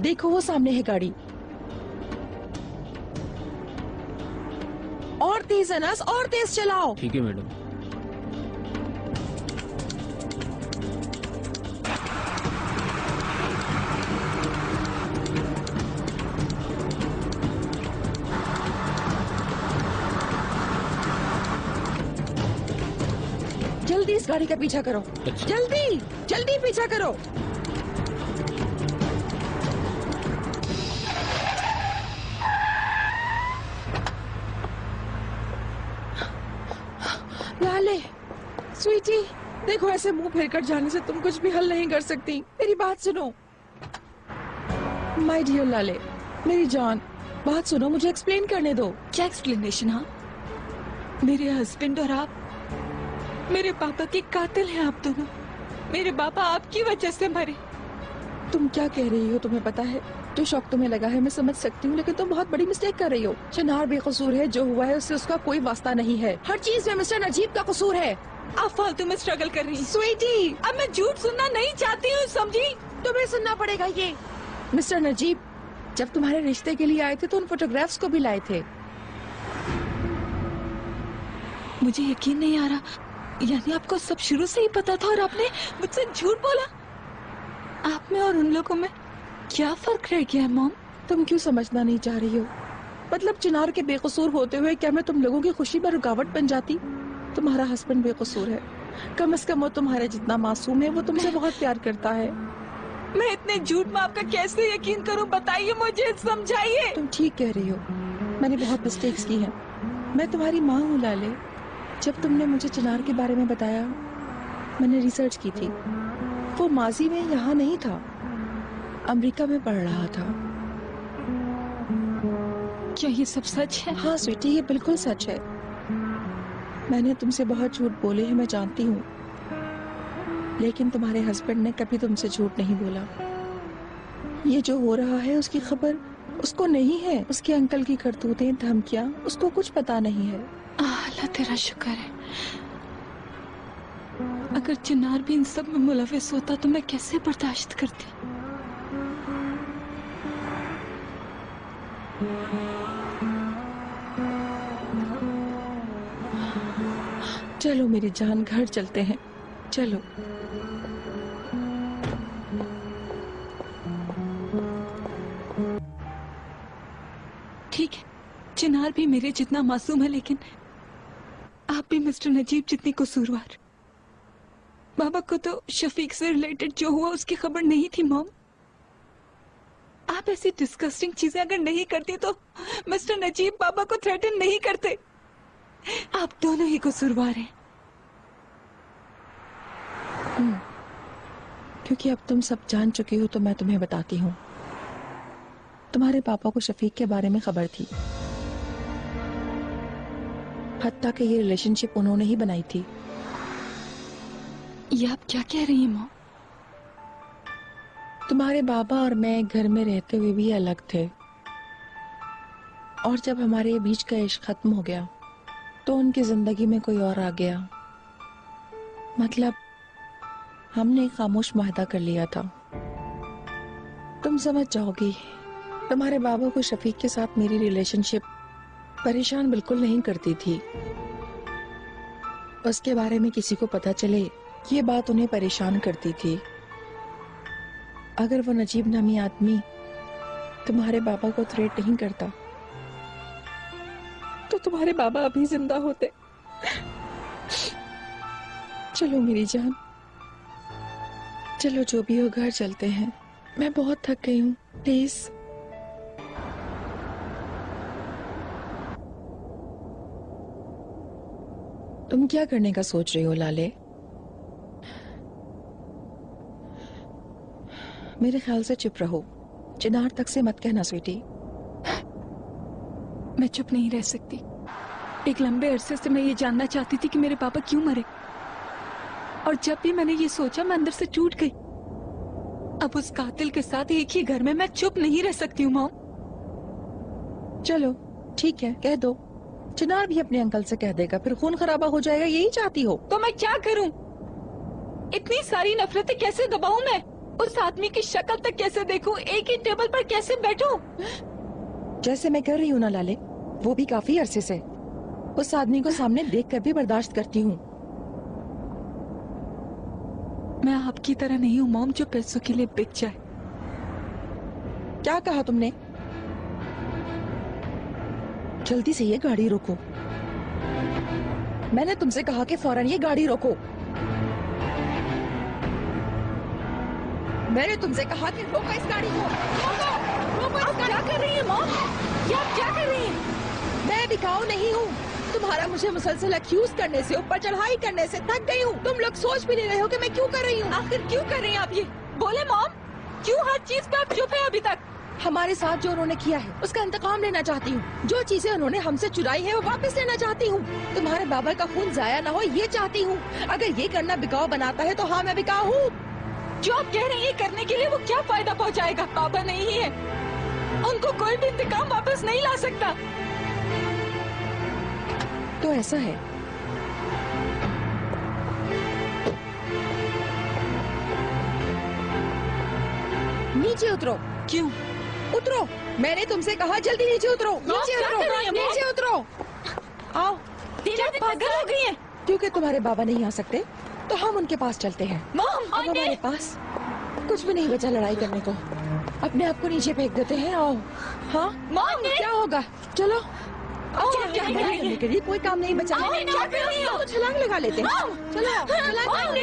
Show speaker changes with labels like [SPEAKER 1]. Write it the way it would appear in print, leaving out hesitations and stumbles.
[SPEAKER 1] देखो वो सामने है गाड़ी। और तेज अनस, और तेज चलाओ।
[SPEAKER 2] ठीक है मैडम।
[SPEAKER 1] जल्दी इस गाड़ी का पीछा करो।
[SPEAKER 2] अच्छा।
[SPEAKER 1] जल्दी जल्दी पीछा करो। लाले, स्वीटी, देखो ऐसे मुंह फेरकर जाने से तुम कुछ भी हल नहीं कर सकती। मेरी बात सुनो। माय डियर लाले, मेरी जान, बात सुनो, मुझे एक्सप्लेन करने दो।
[SPEAKER 3] क्या एक्सप्लेनेशन? हाँ, मेरे हस्बैंड और आप मेरे पापा के कातिल हैं। आप दोनों, मेरे पापा आपकी वजह से मरे।
[SPEAKER 1] तुम क्या कह रही हो? तुम्हें पता है जो शौक तुम्हें लगा है मैं समझ सकती हूँ, लेकिन तुम बहुत बड़ी मिस्टेक कर रही हो। चिनार बेकसूर है, जो हुआ है उससे उसका कोई वास्ता नहीं है। हर चीज में मिस्टर नजीब का कसूर है।
[SPEAKER 3] आप फालतू में स्ट्रगल कर रही हैं।
[SPEAKER 1] स्वीटी,
[SPEAKER 3] अब मैं झूठ सुनना नहीं चाहती हूँ, समझी?
[SPEAKER 1] तुम्हें सुनना पड़ेगा ये। मिस्टर नजीब जब तुम्हारे रिश्ते के लिए आए थे तो उन फोटोग्राफ्स को भी लाए थे।
[SPEAKER 3] मुझे यकीन नहीं आ रहा, यानी आपको सब शुरू से ही पता था और आपने मुझसे झूठ बोला? आप में और उन लोगों में क्या फर्क रह गया है मॉम?
[SPEAKER 1] तुम क्यों समझना नहीं चाह रही हो? मतलब चिनार के बेकसूर होते हुए क्या मैं तुम लोगों की खुशी में रुकावट बन जाती? तुम्हारा हस्बैंड बेकसूर है, कम से कम वो तुम्हारे जितना मासूम है, वो तुमसे बहुत प्यार करता है।
[SPEAKER 3] मैं इतने झूठ में आपका कैसे यकीन करूं? बताइए मुझे, समझाइए।
[SPEAKER 1] तुम ठीक कह रही हो, मैंने बहुत मिस्टेक्स की हैं। मैं तुम्हारी माँ हूँ लाले। जब तुमने मुझे चिनार के बारे में बताया, मैंने रिसर्च की थी। वो माजी में यहाँ नहीं था, अमेरिका में पढ़ रहा था।
[SPEAKER 3] क्या ये सब सच है?
[SPEAKER 1] हाँ स्वीटी, ये बिल्कुल सच है। मैंने तुमसे बहुत झूठ बोले हैं, मैं जानती हूँ, लेकिन तुम्हारे हस्बैंड ने कभी तुमसे झूठ नहीं बोला। ये जो हो रहा है उसकी खबर उसको नहीं है। उसके अंकल की करतूतें, धमकियाँ, उसको कुछ पता नहीं है।
[SPEAKER 3] अल्लाह तेरा शुक्र है। अगर चिनार भी इन सब में मुलविस होता तो मैं कैसे बर्दाश्त करती?
[SPEAKER 1] चलो मेरी जान, घर चलते हैं, चलो।
[SPEAKER 3] ठीक है, चिनार भी मेरे जितना मासूम है, लेकिन आप भी मिस्टर नजीब जितनी कसूरवार। बाबा को तो शफीक से रिलेटेड जो हुआ उसकी खबर नहीं थी मॉम। आप ऐसी डिस्गस्टिंग चीजें अगर नहीं करती तो मिस्टर नजीब बाबा को थ्रेटन नहीं करते। आप दोनों ही कसूरवार हैं।
[SPEAKER 1] क्योंकि अब तुम सब जान चुकी हो तो मैं तुम्हें बताती हूँ। तुम्हारे पापा को शफीक के बारे में खबर थी, हत्ता कि ये रिलेशनशिप उन्होंने ही बनाई थी।
[SPEAKER 3] ये आप क्या कह रही हैं माँ?
[SPEAKER 1] तुम्हारे बाबा और मैं घर में रहते हुए भी अलग थे, और जब हमारे बीच का इश्क खत्म हो गया तो उनकी जिंदगी में कोई और आ गया। मतलब हमने खामोश मुआहदा कर लिया था। तुम समझ जाओगी, तुम्हारे बाबा को शफीक के साथ मेरी रिलेशनशिप परेशान बिल्कुल नहीं करती थी। उसके बारे में किसी को पता चले ये बात उन्हें परेशान करती थी। अगर वो नजीब नामी आदमी तुम्हारे बाबा को थ्रेट नहीं करता तो तुम्हारे बाबा अभी जिंदा होते। चलो मेरी जान, चलो, जो भी हो घर चलते हैं। मैं बहुत थक गई हूँ, प्लीज। तुम क्या करने का सोच रही हो लाले? मेरे ख्याल से चुप रहो, चिनार तक से मत कहना स्वीटी।
[SPEAKER 3] मैं चुप नहीं रह सकती। एक लंबे अरसे से मैं ये जानना चाहती थी कि मेरे पापा क्यों मरे, और जब भी मैंने ये सोचा मैं अंदर से टूट गई। अब उस कातिल के साथ एक ही घर में मैं चुप नहीं रह सकती हूँ मॉम।
[SPEAKER 1] चलो ठीक है, कह दो। चिनार भी अपने अंकल से कह देगा, फिर खून खराबा हो जाएगा। यही चाहती हो?
[SPEAKER 3] तो मैं क्या करूं? इतनी सारी नफरतें कैसे दबाऊं मैं? उस आदमी की शक्ल तक कैसे देखूं, एक ही टेबल पर कैसे बैठूं?
[SPEAKER 1] जैसे मैं कर रही हूँ ना लाले, वो भी काफी अरसे से उस आदमी को सामने देखकर भी बर्दाश्त करती हूँ।
[SPEAKER 3] मैं आपकी तरह नहीं हूँ मॉम, जो पैसों के लिए बिक जाए।
[SPEAKER 1] क्या कहा तुमने? जल्दी से ये गाड़ी रोको। मैंने तुमसे कहा कि फौरन ये गाड़ी रोको। मैंने तुमसे कहा कि रोको इस गाड़ी को। रोको इस गाड़ी। क्या कर रही है मॉम? क्या कर रही है? मैं बिकाऊ नहीं हूँ। तुम्हारा मुझे मुसलसल अक्यूज करने से, ऊपर चढ़ाई करने से थक गई हूँ। तुम लोग सोच भी नहीं रहे हो कि मैं क्यों कर रही हूँ।
[SPEAKER 3] आखिर क्यों कर रही हैं आप ये? बोले मॉम, क्यों हर चीज पे आप चुप है अभी तक?
[SPEAKER 1] हमारे साथ जो उन्होंने किया है उसका इंतकाम लेना चाहती हूँ। जो चीजें उन्होंने हमसे चुराई है वो वापस लेना चाहती हूँ। तुम्हारे बाबा का खून जाया ना हो ये चाहती हूँ। अगर ये करना बिकाऊ बनाता है तो हाँ मैं बिकाऊ हूँ।
[SPEAKER 3] जो आप कह रही हैं करने के लिए, वो क्या फायदा पहुंचाएगा? बाबा नहीं है, उनको कोई भी इंतकाम वापस नहीं ला सकता।
[SPEAKER 1] तो ऐसा है। नीचे उतरो।
[SPEAKER 3] क्यों?
[SPEAKER 1] उतरो, मैंने तुमसे कहा जल्दी नीचे उतरो। नीचे
[SPEAKER 3] क्या
[SPEAKER 1] उतरो,
[SPEAKER 3] कर रही है, मॉम?
[SPEAKER 1] नीचे उतरो। आओ।
[SPEAKER 3] क्या पागल हो गई है?
[SPEAKER 1] क्योंकि तुम्हारे बाबा नहीं आ सकते तो हम उनके पास चलते हैं।
[SPEAKER 3] मॉम,
[SPEAKER 1] अब हमारे पास कुछ भी नहीं बचा लड़ाई करने को। अपने आप को नीचे फेंक देते हैं। आओ। हाँ
[SPEAKER 3] मॉम,
[SPEAKER 1] क्या होगा? चलो आओ।
[SPEAKER 3] क्या कर रही
[SPEAKER 1] लड़ाई
[SPEAKER 3] है?
[SPEAKER 1] करने के लिए कोई काम नहीं बचा।
[SPEAKER 3] मॉम, क्या कर रही हो?
[SPEAKER 1] तो छलांग लगा लेते हैं। चलो छलांग।